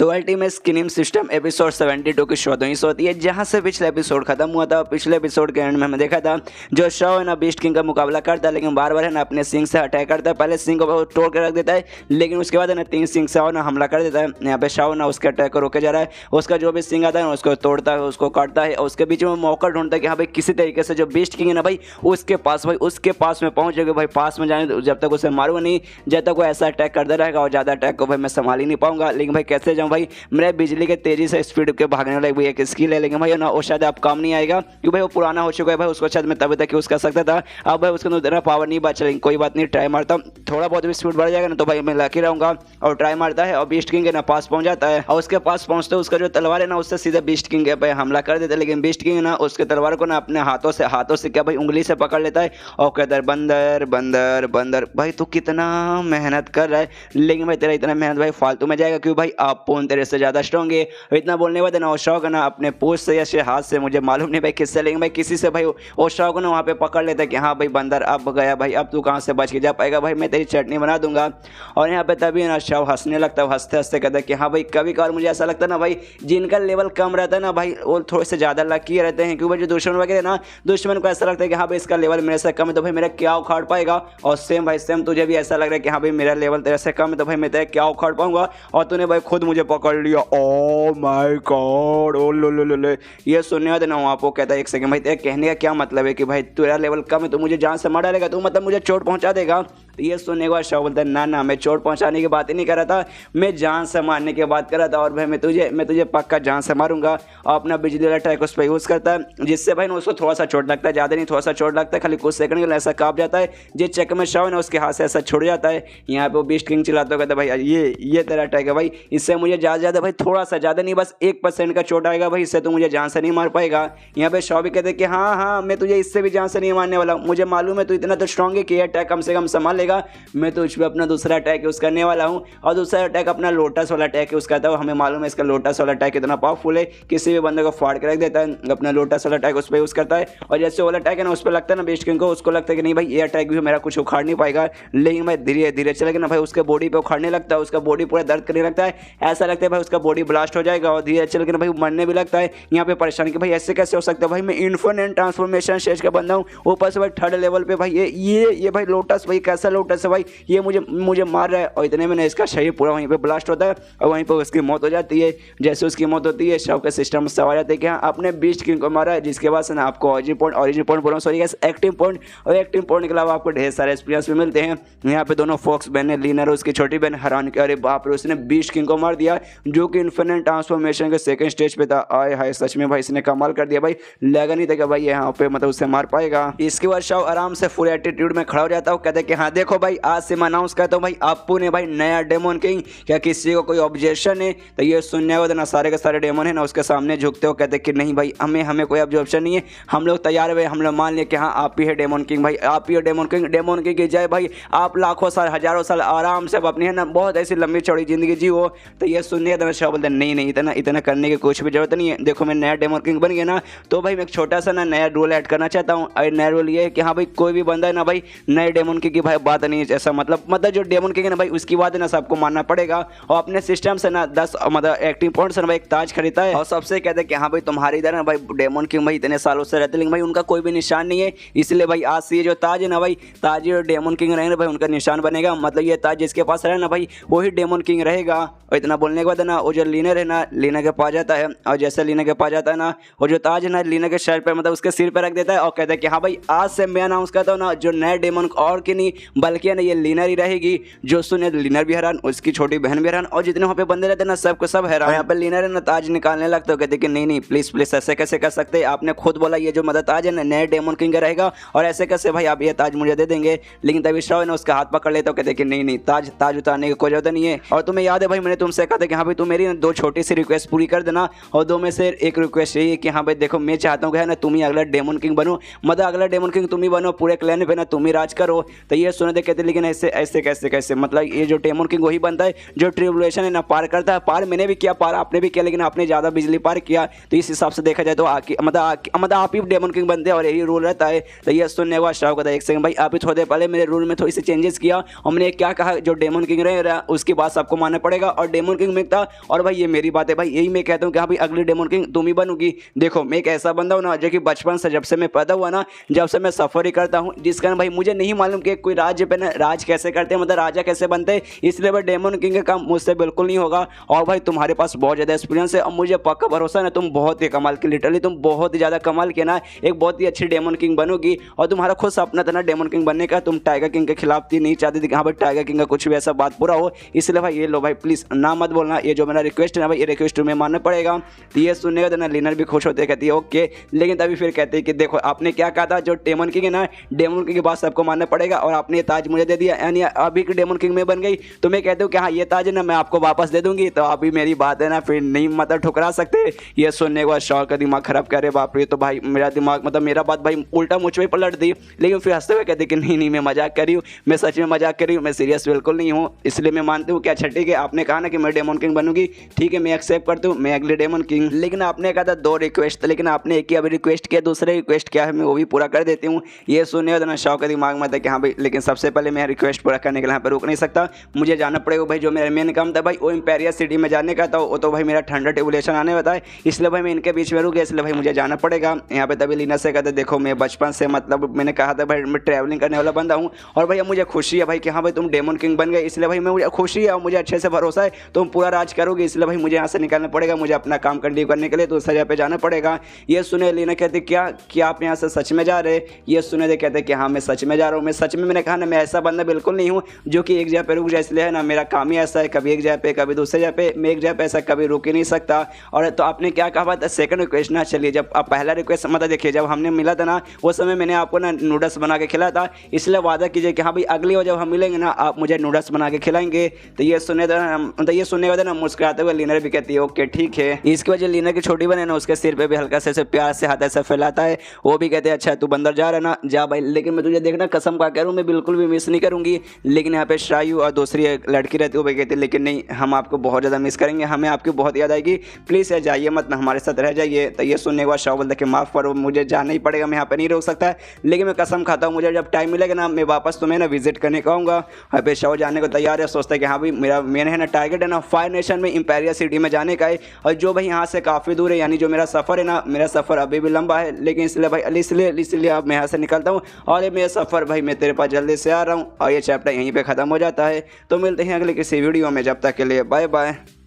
तो ultimate skinning system episode 72 की show ही होती है, जहां से पिछले एपिसोड खत्म हुआ था। पिछले एपिसोड के एंड में हमने देखा था जो शो है ना बीस्ट किंग का मुकाबला करता है, लेकिन बार बार है ना अपने सिंग से अटैक करता है। पहले सिंग को तोड़ के रख देता है, लेकिन उसके बाद है ना 3 सिंग से और ना हमला कर देता है। यहाँ पे शाओ ना उसके अटैक को रोके जा रहा है, उसका जो भी सिंग आता है ना उसको तोड़ता है, उसको काटता है और उसके बीच में मौका ढूंढता है कि हाँ भाई किसी तरीके से जो बीस्ट किंग है ना भाई उसके पास में पहुंच जाएगा। भाई पास में जाने जब तक उसे मारूंगा नहीं, जब तक वो ऐसा अटैक करता रहेगा और ज़्यादा अटैक को भाई मैं संभाल ही नहीं पाऊंगा। लेकिन भाई कैसे जाऊँ भाई, मेरे बिजली के तेजी से स्पीड के भागने वाला भी एक स्किल है, लेकिन भाई ना वो शायद आप काम नहीं आएगा क्योंकि भाई वो पुराना हो चुका है। भाई उसको शायद मैं तभी तक यूज़ कर सकता था, अब भाई उसके अंदर पावर नहीं बचा। लेकिन कोई बात नहीं, ट्राई मारता हूँ, थोड़ा बहुत भी स्पीड बढ़ जाएगा ना तो भाई मैं लकी रहूँगा। और ट्राई मारता है और बीस्ट किंग के ना पास पहुँच जाता है और उसके पास पहुँचते उसका जो तलवार है ना उससे सीधे बीस्ट किंग के पे हमला कर देता है। लेकिन बीस्ट किंग ना उसके तलवार को ना अपने हाथों से क्या भाई उंगली से पकड़ लेता है और कहता है बंदर बंदर बंदर। भाई तू कितना मेहनत कर रहा है, लेकिन भाई तेरा इतना मेहनत भाई फालतू में जाएगा क्योंकि भाई आप पोन तेरे से ज़्यादा स्ट्रॉन्ग है। इतना बोलने के बाद ना ओशाओ ना अपने पूछ से या हाथ से, मुझे मालूम नहीं भाई किससे, लेकिन भाई किसी से भाई ओशाओ ना वहाँ पे पकड़ लेता है कि हाँ भाई बंदर अब गया भाई, अब तू कहाँ से बच के जा पाएगा, भाई मैं तेरी चटनी बना दूंगा। और यहाँ पे तभी ना शाओ हंसने लगता है, हंसते हंसते कहता है कि हाँ भाई कभी कभार मुझे ऐसा लगता है ना भाई जिनका लेवल कम रहता है ना भाई वो थोड़े से ज़्यादा लकी रहते हैं, क्योंकि जो दुश्मन वगैरह ना दुश्मन को ऐसा लगता है कि हाँ भाई इसका लेवल मेरे से कम है तो भाई मेरा क्या उखाड़ पाएगा। और सेम भाई सेम तुझे भी ऐसा लग रहा है कि हाँ भाई मेरा लेवल तेरे से कम है तो भाई मैं तेरा क्या उखाड़ पाऊंगा, और तूने भाई खुद मुझे पकड़ लिया। ओ माय गॉड, ओ लो। ये सुनने वाले ना वहाँ पे कहता है एक सेकंड भाई तेरे कहने का क्या मतलब है कि भाई तेरा लेवल कम है तो मुझे जान से मार डालेगा, तू मतलब मुझे चोट पहुंचा देगा। तो ये सुनने के बाद शाओ बोलता है ना मैं चोट पहुंचाने की बात ही नहीं कर रहा था, मैं जान से मारने की बात कर रहा था। और भाई मैं तुझे पक्का जान से मारूंगा। और अपना बिजली वाला अटैक उस पर यूज़ करता है, जिससे भाई ना उसको थोड़ा सा चोट लगता है, ज़्यादा नहीं थोड़ा सा चोट लगता है, खाली कुछ सेकंड के लिए ऐसा काँप जाता है। जिस चक्कर में शाओ ना उसके हाथ से ऐसा छुड़ जाता है। यहाँ पे वो बीस्ट किंग चिल्लाता कहता है भाई ये तेरा अटैक है भाई, इससे मुझे ज़्यादा भाई थोड़ा सा ज़्यादा नहीं बस 1% का चोट आएगा भाई, इससे तो मुझे जान से नहीं मार पाएगा। यहाँ पे शाओ भी कहते हैं कि हाँ मैं तुझे इससे भी जान से नहीं मारने वाला हूँ, मुझे मालूम है तू इतना तो स्ट्रॉन्ग है कि ये अटैक कम से कम संभाल लेगा। मैं तो उस पर अपना दूसरा अटैक यूज़ करने वाला हूँ, और दूसरा अटैक अपना लोटस वाला अटैक यूज़ करता है। हमें मालूम है इसका लोटस वाला अटैक कितना पावरफुल है, किसी भी बंदे को फाड़ के रख देता है। अपना लोटस वाला अटैक उस पर यूज़ करता है, और जैसे वाला अटैक है ना उस पर लगता है ना बीस्ट किंग को, उसको लगता है कि नहीं भाई ये अटैक भी मेरा कुछ उखाड़ नहीं पाएगा। लेकिन भाई धीरे धीरे चलेगा ना भाई उसके बॉडी पे उखाड़ने लगता है, उसका बॉडी पूरा दर्द करने लगता है, ऐसा लगता है भाई उसका बॉडी ब्लास्ट हो जाएगा। और धीरे चल के ना भाई मरने भी लगता है। यहाँ पे परेशान कि भाई ऐसे कैसे हो सकता है, भाई मैं इन्फिनिट ट्रांसफॉर्मेशन स्टेज का बंदा हूँ, ऊपर से भाई 3rd लेवल पे भाई ये भाई लोटस, भाई कैसा लोटस है भाई, ये मुझे मार रहा है। और इतने में ना इसका शरीर पूरा वहीं पे ब्लास्ट होता है और वहीं पर उसकी मौत हो जाती है। जैसे उसकी मौत होती है शाओ के सिस्टम में सवाल जाते हैं कि हाँ आपने बीस्ट किंग को मारा है, जिसके बाद से ना आपको ऑरिजिन पॉइंट बोलो सॉरी एक्टिव पॉइंट, और एक्टिव पॉइंट के अलावा आपको ढेर सारे एक्सपीरियंस भी मिलते हैं। यहाँ पे दोनों फॉक्स बहन ने लीनर और उसकी छोटी बहन हैरान की अरे बाप रे उसने बीस्ट किंग को मार दिया जो कि इन्फिनिट ट्रांसफॉर्मेशन के 2nd स्टेज पे था। आए हाय सच में भाई इसने कमाल कर दिया भाई, लगा नहीं था कि भाई यहाँ पे मतलब उससे मार पाएगा। इसके बाद शाओ आराम से फुल एटीट्यूड में खड़ा हो जाता है, कहते हैं कि हाँ देखो भाई आज से मैं अनाउंस करता हूँ भाई आपू ने भाई नया डेमन किंग, क्या किसी को कोई ऑब्जेक्शन है। तो ये सुनने को ना सारे के सारे डेमन है ना उसके सामने झुकते हो, कहते कि नहीं भाई हमें कोई ऑब्जेक्शन नहीं है, हम लोग तैयार हुए, हम लोग मान लिया कि हाँ आप ही है डेमन किंग भाई, आप ही है डेमन किंग की जय भाई, आप लाखों साल हजारों साल आराम से अपनी है ना बहुत ऐसी लंबी चौड़ी जिंदगी जियो। तो ये सुनने का शाओ बोलते नहीं इतना करने की कुछ भी जरूरत नहीं है, देखो मैं नया डेमन किंग बन गया ना तो भाई मैं एक छोटा सा ना नया रूल ऐड करना चाहता हूँ। और नया रूल ये है कि हाँ भाई कोई भी बंदा है ना भाई नए डेमन किंग की भाई बात नहीं है, ऐसा मतलब जो डेमन किंग है ना भाई उसकी बात है ना सबको मानना पड़ेगा। और अपने सिस्टम से ना 10 मतलब एक्टिव पॉइंट से ना भाई एक ताज खरीदता है और सबसे कहते हैं कि हाँ भाई तुम्हारी इधर ना भाई डेमन किंग भाई इतने सालों से रहते, लेकिन भाई उनका कोई भी निशान नहीं है, इसलिए भाई आज से ये जो ताज है ना भाई ताज जो डेमन किंग रहेंगे भाई उनका निशान बनेगा, मतलब ये ताज जिसके पास रहे ना भाई वही डेमन किंग रहेगा। और इतना बोलने के बाद ना वो जो लीनर है ना लीना के पास जाता है, और जैसे लीना के पास जाता है ना वो जो ताज है ना लीना के सर पे मतलब उसके सिर पे रख देता है और कहता है कि हाँ भाई आज से मैं अनाउंस करता हूँ ना जो नए डेमन और की नहीं बल्कि ना ये लीनर ही रहेगी। जो सुने लीनर भी हैरान, उसकी छोटी बहन भी हैरान, और जितने वहाँ पे बंदे रहते हैं ना सबको सब हैरान। यहाँ पे लीनर है ना ताज निकालने लगता है, कहते कि नहीं प्लीज ऐसे कैसे कर सकते हैं, आपने खुद बोला ये जो मदद ताज है ना नए डेमन किंग रहेगा और ऐसे कैसे भाई आप ये ताज मुझे दे देंगे। लेकिन तभी शाओ ने उसका हाथ पकड़ लेता, कहते कि नहीं ताज उतारने की कोई जरूरत नहीं है। और तुम्हें याद है भाई मैंने तुमसे कहा था कि हाँ भाई तुम मेरी 2 छोटी सी रिक्वेस्ट पूरी कर देना, और 2 में से एक रिक्वेस्ट यही है कि हाँ भाई देखो मैं चाहता हूँ कि है ना तुम ही अगला डेमन किंग बनो, मतलब अगला डेमन किंग तुम ही बनो, पूरे क्लैन पे ना तुम ही राज करो। तो ये सुने देख कहते लेकिन ऐसे ऐसे कैसे कैसे, मतलब ये जो डेमन किंग वही बनता है जो ट्रिबुलेशन है ना पार करता है। पार मैंने भी किया, पार आपने भी किया, लेकिन आपने ज़्यादा बिजली पार किया, तो इस हिसाब से देखा जाए तो मतलब आप ही डेमन किंग बनते हैं और यही रूल रहता है। तो ये सुनने के बाद शाह कहता है एक सेकंड भाई, आप ही थोड़ी देर पहले मेरे रूल में थोड़ी सी चेंजेस किया, हमने क्या कहा जो डेमन किंग रहे उसकी बात सबको मानना पड़ेगा और डेमन किंग में था। और भाई ये मेरी बात है भाई, यही मैं कहता हूँ कि हाँ भाई अगली डेमन किंग तुम ही बनोगी। देखो मैं एक ऐसा बंदा हूँ ना जो कि बचपन से जब से मैं पैदा हुआ ना, जब से मैं सफ़र ही करता हूँ, जिस कारण भाई मुझे नहीं मालूम कि कोई राज्य पे ना राज कैसे करते हैं, मतलब राजा कैसे बनते हैं। इसलिए भाई डेमन किंग का काम मुझसे बिल्कुल नहीं होगा। और भाई तुम्हारे पास बहुत ज़्यादा एक्सपीरियंस है और मुझे पक्का भरोसा है ना तुम बहुत ही कमाल की, लिटरली तुम बहुत ही ज़्यादा कमाल के ना एक बहुत ही अच्छी डेमन किंग बनोगी। और तुम्हारा खुद सपना था ना डेमन किंग बनने का, तुम टाइगर किंग के खिलाफ थी, नहीं चाहती थी कि हाँ भाई टाइगर किंग का कुछ भी ऐसा बात पूरा हो। इसलिए भाई ये लो भाई प्लीज़ ना मत बोलना, ये जो मेरा रिक्वेस्ट है ना भाई ये रिक्वेस्ट तुम्हें मानना पड़ेगा। तो ये सुनने का ना लीनर भी खुश होते, कहती है ओके, लेकिन तभी फिर कहते हैं कि देखो आपने क्या कहा था, जो डेमन किंग है ना डेमन किंग की बात सबको मानना पड़ेगा और आपने ये ताज मुझे दे दिया, यानी अभी की डेमन किंग में बन गई। तो मैं कहती हूँ कि हाँ ये ताज है ना मैं आपको वापस दे दूंगी, तो अभी मेरी बात है ना फिर नहीं मतलब ठुकरा सकते। ये सुनने के बाद शॉ का दिमाग खराब करे, बाप रे। तो भाई मेरा दिमाग मतलब मेरा बात भाई उल्टा मुझ पे पलट दी, लेकिन फिर हंसते हुए कहते कि नहीं मैं मजाक कर रही हूँ, मैं सच में मजाक कर रही हूँ, मैं सीरियस बिल्कुल नहीं हूँ। इसलिए मैं मानती हूँ कि अच्छा ठीक है आपने कहा ना कि मैं डेमन किंग बनूंगी, ठीक है मैं एक्सेप्ट करती हूँ, मैं अगले डेमन किंग। लेकिन आपने कहा था 2 रिक्वेस्ट, लेकिन आपने एक ही अभी रिक्वेस्ट किया, दूसरे रिक्वेस्ट क्या है मैं वो भी पूरा कर देती हूँ। ये सुनने का ना शॉ का दिमाग में था कि हाँ भाई लेकिन सबसे पहले मैं रिक्वेस्ट पूरा करने के लिए यहाँ पर रुक नहीं सकता, मुझे जाना पड़ेगा भाई। जो मेरा मेन काम था भाई वो इंपेरिया सिटी में जाने का था, वो तो भाई मेरा ठंडा टेबुलेशन आने वाला है, इसलिए भाई मैं इनके बीच में रुक गया, इसलिए भाई मुझे जाना पड़ेगा यहाँ पे। तभी लीना से कहते देखो मैं बचपन से मतलब मैंने कहा था भाई मैं ट्रैवलिंग करने वाला बंदा हूँ और भैया मुझे खुशी है भाई कि हाँ भाई तुम डेमन किंग बन गए, इसलिए भाई मैं मुझे खुशी है और मुझे अच्छे से भरोसा है तुम पूरा राज करोगे, इसलिए भाई मुझे यहाँ से निकलना पड़ेगा, मुझे अपना काम कंटिन्यू करने के लिए दूसरी जगह पे जाना पड़ेगा। ये सुने लीना कहती क्या आप यहाँ से सच में जा रहे? ये सुने दे कहते कि हाँ मैं सच में जा रहा हूँ, मैं सच में, मैंने कहा ना मैं ऐसा बंदा बिल्कुल नहीं हूँ जो कि एक जगह पे रुक जाए, इसलिए है ना मेरा काम ही ऐसा है, कभी एक जगह पे कभी दूसरे जगह पे, मैं एक जगह पे ऐसा कभी रुक ही नहीं सकता। और तो आपने क्या कहा था सेकंड रिक्वेस्ट ना, चलिए जब आप पहला रिक्वेस्ट मतलब देखिए जब हमने मिला था ना उस समय मैंने आपको ना नूडल्स बना के खिलाया था, इसलिए वादा कीजिए कि हाँ भाई अगली बार जब हम मिलेंगे ना आप मुझे नूडल्स बना के खिलाएंगे। तो ये सुनने के बाद ना मुस्कुराते हुए लीनर भी कहती है ओके ठीक है। इसकी वजह लीनर की छोटी बहन है ना उसके सिर पे भी हल्का से प्यार से हाथ ऐसा फैलाता है, वो भी कहते हैं अच्छा तू बंदर जा रहा है ना जा भाई, लेकिन मैं तुझे देखना कसम का कह रहा हूँ मैं बिल्कुल भी मिस नहीं करूँगी। लेकिन यहाँ पे शायू और दूसरी एक लड़की रहती है वो भी कहती है लेकिन नहीं हम आपको बहुत ज़्यादा मिस करेंगे, हमें आपकी बहुत याद आएगी, प्लीज़ यार जाइए मत ना हमारे साथ रह जाइए। तो ये सुनने के बाद शाह बोलता कि माफ़ करो मुझे जाना ही पड़ेगा, मैं यहाँ पे नहीं रुक सकता, लेकिन मैं कसम खाता हूँ मुझे जब टाइम मिलेगा ना मैं वापस तुम्हें ना विजिट करने का आऊँगा। यहाँ पे शाह जाने को तैयार है, सोचता है कि हाँ भाई मेरा मेन है ना टारगेट है ना फायर नेशन में इंपेरिया सिटी में जाने का है, और जो भाई यहाँ से काफ़ी दूर है, यानी जो मेरा सफ़र है ना मेरा सफ़र अभी भी लंबा है, लेकिन इसलिए भाई इसलिए अब मैं यहाँ से निकलता हूँ और ये मेरा सफ़र भाई मैं तेरे पास जल्दी से आ रहा हूँ। और ये चैप्टर यहीं पर ख़त्म हो जाता है। तो मिलते हैं अगले किसी वीडियो में, जब तक के लिए बाय बाय।